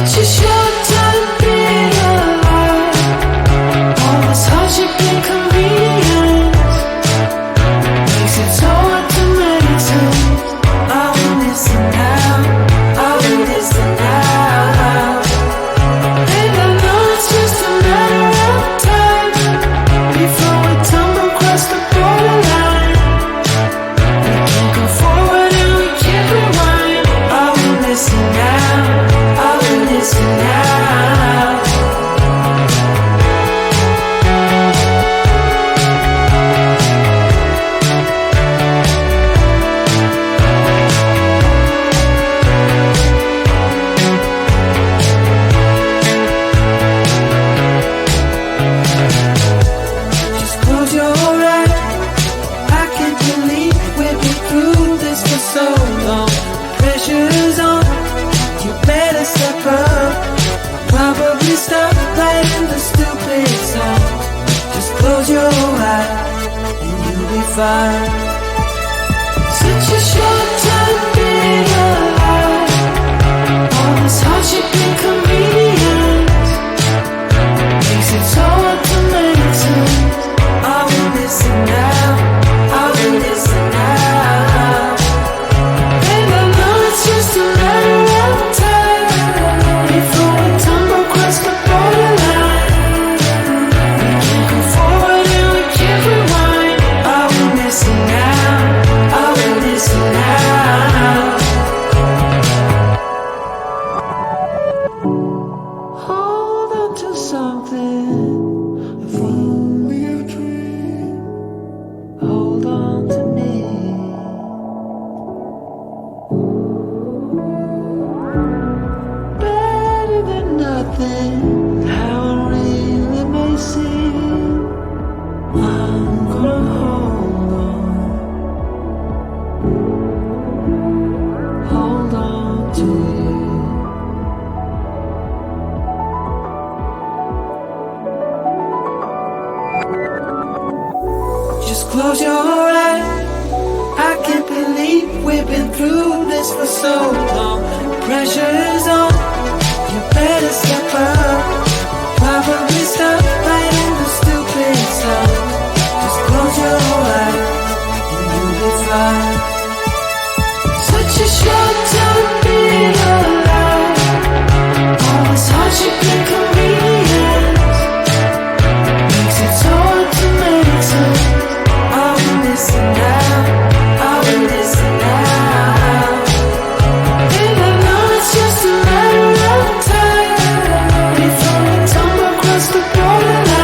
Such a short time being alive. All this hardship and convenience makes it so hard to meditate. I will listen now, I will listen now. And I know it's just a matter of time before we tumble across the borderline. We can't go forward and we can't rewind. I will listen now, I will listen now. Just close your eyes. I can't believe we've been through this for so long. Pressure's on, you better step up. Probably stop playing the stupid song. Just close your eyes and you'll be fine. Such a short time being alive. All this hardship and convenience makes it so hard to meditate. I will listen now, I will listen now. And I know it's just a matter of time before we tumble across the borderline. We can't go forward and we can't rewind. I will listen now, I will listen now. Hold on to something, if only a dream. Hold on to me. Better than nothing, how it really may seem. I'm gonna hold on to you. Just close your eyes. I can't believe we've been through this for so long. Pressure is on, you better step up. Probably stop playing the stupid song. Just close your eyes and you'll be fine. Such a short time being alive. All this hardship and convenience makes it so hard to meditate. I will listen now, I will listen now. And I know it's just a matter of time before we tumble across the borderline.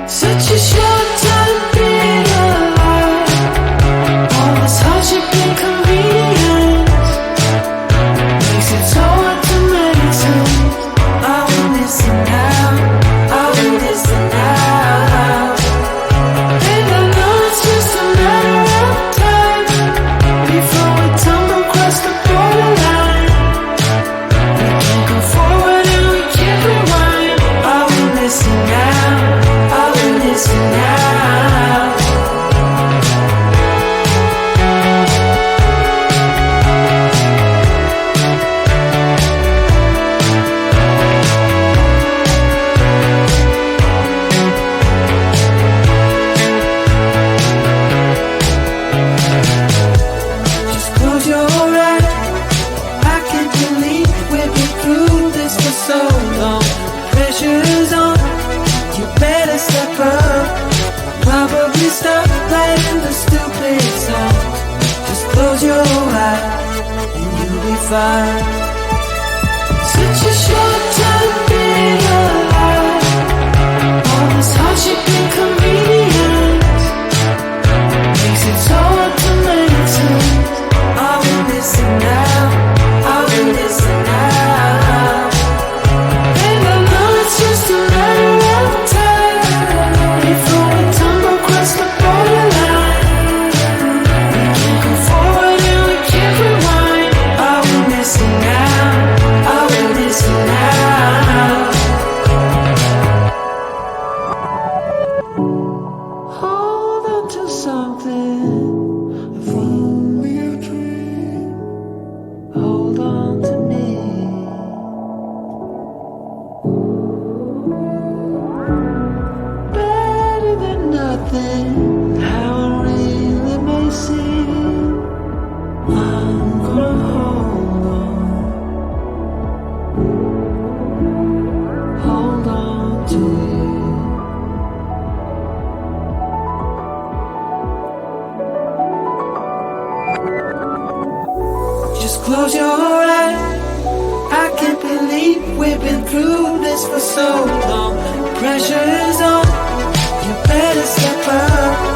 Such a short time being alive. All this hardship and inconvenience makes it so hard to meditate. I will listen now, I will listen now. And I know it's just a matter of time before we tumble across the borderline. We can't go forward and we can't rewind. I will listen now, I will listen now. Just close your eyes. I can't believe we've been through this for so long. Pressure's on, you better step up. Probably stop playing the stupid songs. Just close your eyes and you'll be fine. Such a short time being alive. All this hardship and inconvenience makes it so hard to meditate. I will listen now, I will listen now. And I know it's just a matter of time before we tumble across the borderline. We can't go forward and we can't rewind. I will listen now, I will listen now. Just close your eyes. I can't believe we've been through this for so long. Pressure's on, you better step up.